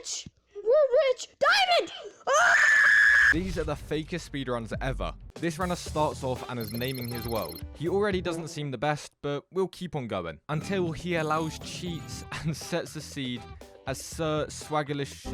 rich! We're rich! Diamond! Ah! These are the fakest speedruns ever. This runner starts off and is naming his world. He already doesn't seem the best, but we'll keep on going until he allows cheats and sets the seed as Sir Swaggerlish,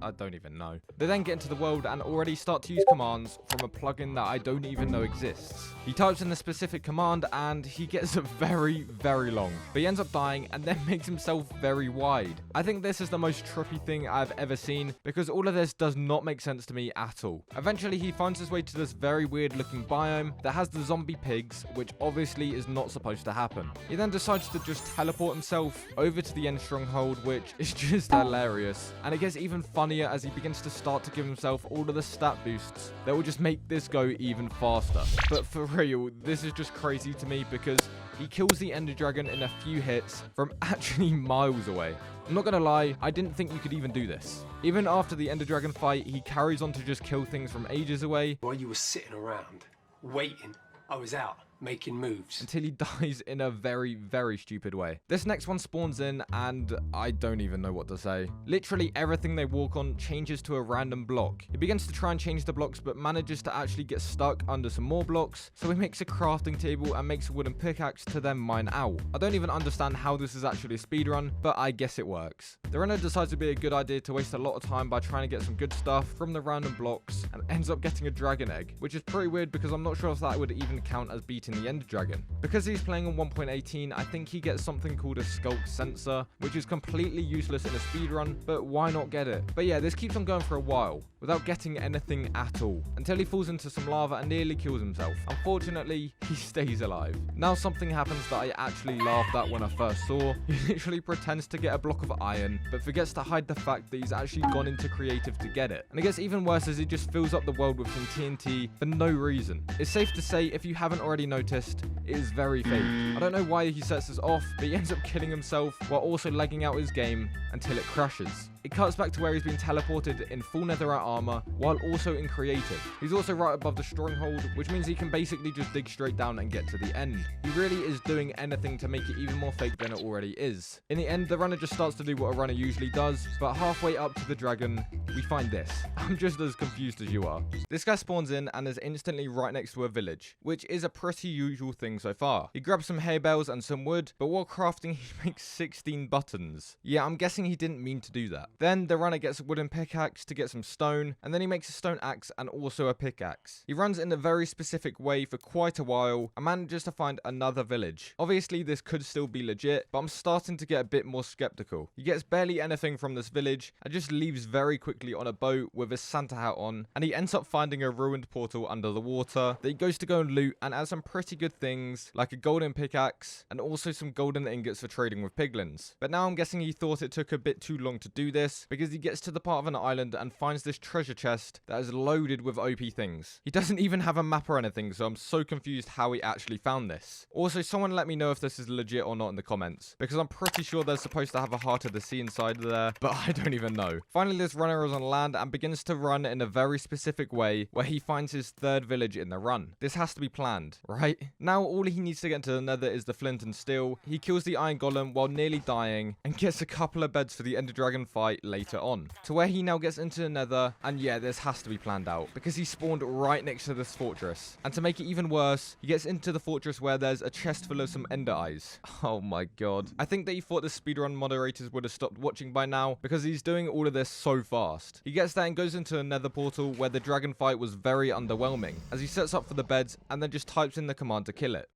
I don't even know. They then get into the world and already start to use commands from a plugin that I don't even know exists. He types in the specific command and he gets very, very long. But he ends up dying and then makes himself very wide. I think this is the most trippy thing I've ever seen because all of this does not make sense to me at all. Eventually he finds his way to this very weird looking biome that has the zombie pigs, which obviously is not supposed to happen. He then decides to just teleport himself over to the end stronghold, which is just hilarious. And it gets even funnier as he begins to start to give himself all of the stat boosts that will just make this go even faster. But for real, this is just crazy to me because he kills the Ender Dragon in a few hits from actually miles away. I'm not gonna lie, I didn't think you could even do this. Even after the Ender Dragon fight, he carries on to just kill things from ages away. While you were sitting around, waiting, I was out, making moves. Until he dies in a very, very stupid way. This next one spawns in and I don't even know what to say. Literally everything they walk on changes to a random block. He begins to try and change the blocks but manages to actually get stuck under some more blocks. So he makes a crafting table and makes a wooden pickaxe to then mine out. I don't even understand how this is actually a speedrun, but I guess it works. The runner decides to be a good idea to waste a lot of time by trying to get some good stuff from the random blocks and ends up getting a dragon egg, which is pretty weird because I'm not sure if that would even count as beating the Ender Dragon. Because he's playing on 1.18, I think he gets something called a skulk sensor, which is completely useless in a speedrun, but why not get it? But yeah, this keeps on going for a while, without getting anything at all, until he falls into some lava and nearly kills himself. Unfortunately, he stays alive. Now something happens that I actually laughed at when I first saw. He literally pretends to get a block of iron, but forgets to hide the fact that he's actually gone into creative to get it. And it gets even worse as he just fills up the world with some TNT for no reason. It's safe to say, if you haven't already noticed, it is very fake. I don't know why he sets this off, but he ends up killing himself while also lagging out his game until it crashes. It cuts back to where he's been teleported in full netherite armor while also in creative. He's also right above the stronghold, which means he can basically just dig straight down and get to the end. He really is doing anything to make it even more fake than it already is. In the end, the runner just starts to do what a runner usually does, but halfway up to the dragon, we find this. I'm just as confused as you are. This guy spawns in and is instantly right next to a village, which is a pretty usual thing so far. He grabs some hay bales and some wood, but while crafting, he makes 16 buttons. Yeah, I'm guessing he didn't mean to do that. Then the runner gets a wooden pickaxe to get some stone, and then he makes a stone axe and also a pickaxe. He runs in a very specific way for quite a while and manages to find another village. Obviously, this could still be legit, but I'm starting to get a bit more skeptical. He gets barely anything from this village and just leaves very quickly on a boat with his Santa hat on, and he ends up finding a ruined portal under the water that he goes to go and loot and has some pretty good things like a golden pickaxe and also some golden ingots for trading with piglins. But now I'm guessing he thought it took a bit too long to do this because he gets to the part of an island and finds this treasure chest that is loaded with OP things. He doesn't even have a map or anything, so I'm so confused how he actually found this. Also, someone let me know if this is legit or not in the comments, because I'm pretty sure they're supposed to have a Heart of the Sea inside there, but I don't even know. Finally, this runner is on land and begins to run in a very specific way where he finds his third village in the run. This has to be planned, right? Now all he needs to get into the nether is the flint and steel. He kills the iron golem while nearly dying and gets a couple of beds for the Ender Dragon fight later on, to where he now gets into the nether. And yeah, this has to be planned out because he spawned right next to this fortress. And to make it even worse, he gets into the fortress where there's a chest full of some ender eyes. Oh my god. I think that he thought the speedrun moderators would have stopped watching by now because he's doing all of this so fast. He gets there and goes into a nether portal where the dragon fight was very underwhelming as he sets up for the beds and then just types in the command to kill it.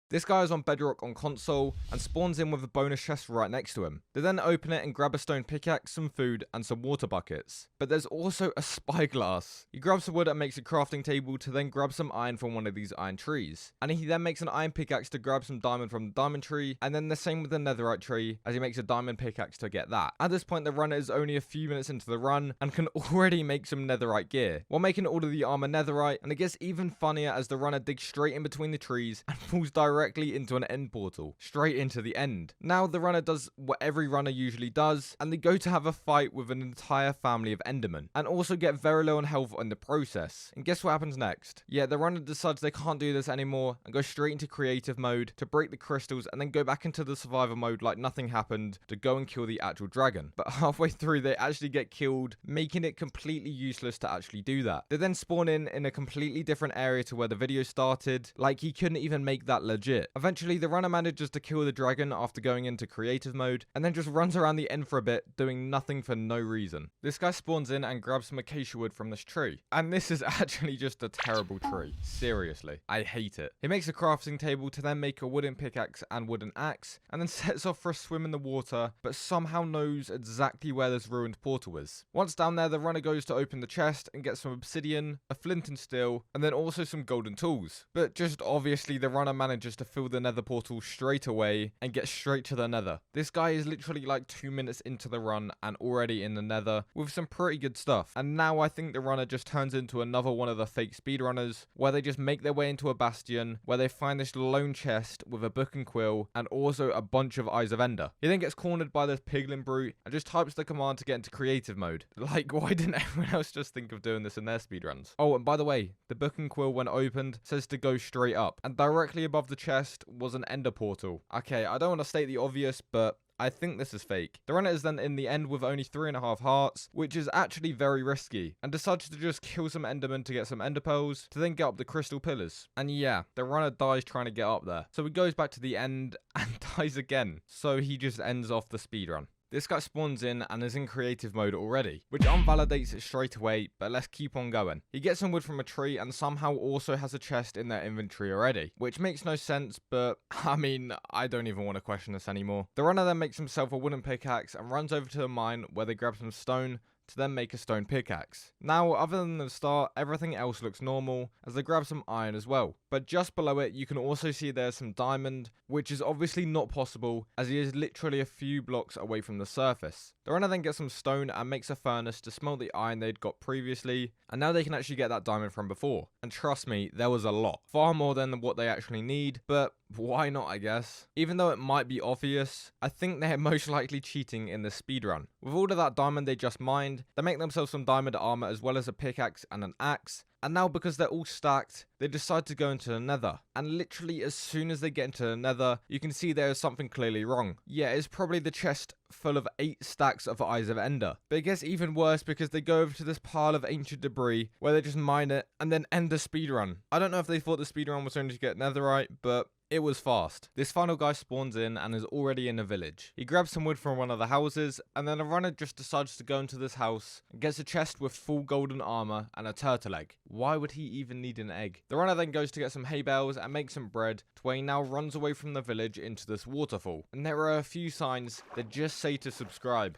This guy is on bedrock on console and spawns in with a bonus chest right next to him. They then open it and grab a stone pickaxe, some food and some water buckets. But there's also a spyglass. He grabs some wood and makes a crafting table to then grab some iron from one of these iron trees. And he then makes an iron pickaxe to grab some diamond from the diamond tree, and then the same with the netherite tree as he makes a diamond pickaxe to get that. At this point, the runner is only a few minutes into the run and can already make some netherite gear while making all of the armor netherite, and it gets even funnier as the runner digs straight in between the trees and falls directly directly into an end portal, straight into the end. Now the runner does what every runner usually does, and they go to have a fight with an entire family of Endermen, and also get very low on health in the process. And guess what happens next? Yeah, the runner decides they can't do this anymore and go straight into creative mode to break the crystals and then go back into the survivor mode like nothing happened to go and kill the actual dragon. But halfway through they actually get killed, making it completely useless to actually do that. They then spawn in a completely different area to where the video started, like he couldn't even make that legit. Eventually the runner manages to kill the dragon after going into creative mode and then just runs around the end for a bit doing nothing for no reason. This guy spawns in and grabs some acacia wood from this tree, and this is actually just a terrible tree. Seriously, I hate it. He makes a crafting table to then make a wooden pickaxe and wooden axe, and then sets off for a swim in the water, but somehow knows exactly where this ruined portal is. Once down there, the runner goes to open the chest and get some obsidian, a flint and steel, and then also some golden tools. But just obviously the runner manages to fill the nether portal straight away and get straight to the nether. This guy is literally like 2 minutes into the run and already in the nether with some pretty good stuff. And now I think the runner just turns into another one of the fake speedrunners where they just make their way into a bastion where they find this lone chest with a book and quill and also a bunch of eyes of ender. He then gets cornered by this piglin brute and just types the command to get into creative mode. Like, why didn't everyone else just think of doing this in their speedruns? Oh, and by the way, the book and quill when opened says to go straight up, and directly above the chest was an ender portal. Okay, I don't want to state the obvious, but I think this is fake. The runner is then in the end with only 3.5 hearts, which is actually very risky, and decides to just kill some endermen to get some ender pearls, to then get up the crystal pillars. And yeah, the runner dies trying to get up there. So he goes back to the end and dies again. So he just ends off the speedrun. This guy spawns in and is in creative mode already, which unvalidates it straight away, but let's keep on going. He gets some wood from a tree and somehow also has a chest in their inventory already, which makes no sense, but I mean, I don't even want to question this anymore. The runner then makes himself a wooden pickaxe and runs over to the mine where they grab some stone to then make a stone pickaxe. Now, other than the start, everything else looks normal as they grab some iron as well. But just below it, you can also see there's some diamond, which is obviously not possible as he is literally a few blocks away from the surface. The runner then gets some stone and makes a furnace to smelt the iron they'd got previously, and now they can actually get that diamond from before. And trust me, there was a lot. Far more than what they actually need, but why not, I guess? Even though it might be obvious, I think they're most likely cheating in the speedrun. With all of that diamond they just mined, they make themselves some diamond armor as well as a pickaxe and an axe. And now because they're all stacked, they decide to go into the nether. And literally as soon as they get into the nether, you can see there is something clearly wrong. Yeah, it's probably the chest full of 8 stacks of eyes of ender. But it gets even worse because they go over to this pile of ancient debris where they just mine it and then end the speedrun. I don't know if they thought the speedrun was only to get netherite, but it was fast. This final guy spawns in and is already in a village. He grabs some wood from one of the houses, and then a runner just decides to go into this house and gets a chest with full golden armor and a turtle egg. Why would he even need an egg? The runner then goes to get some hay bales and make some bread, to where he now runs away from the village into this waterfall. And there are a few signs that just say to subscribe.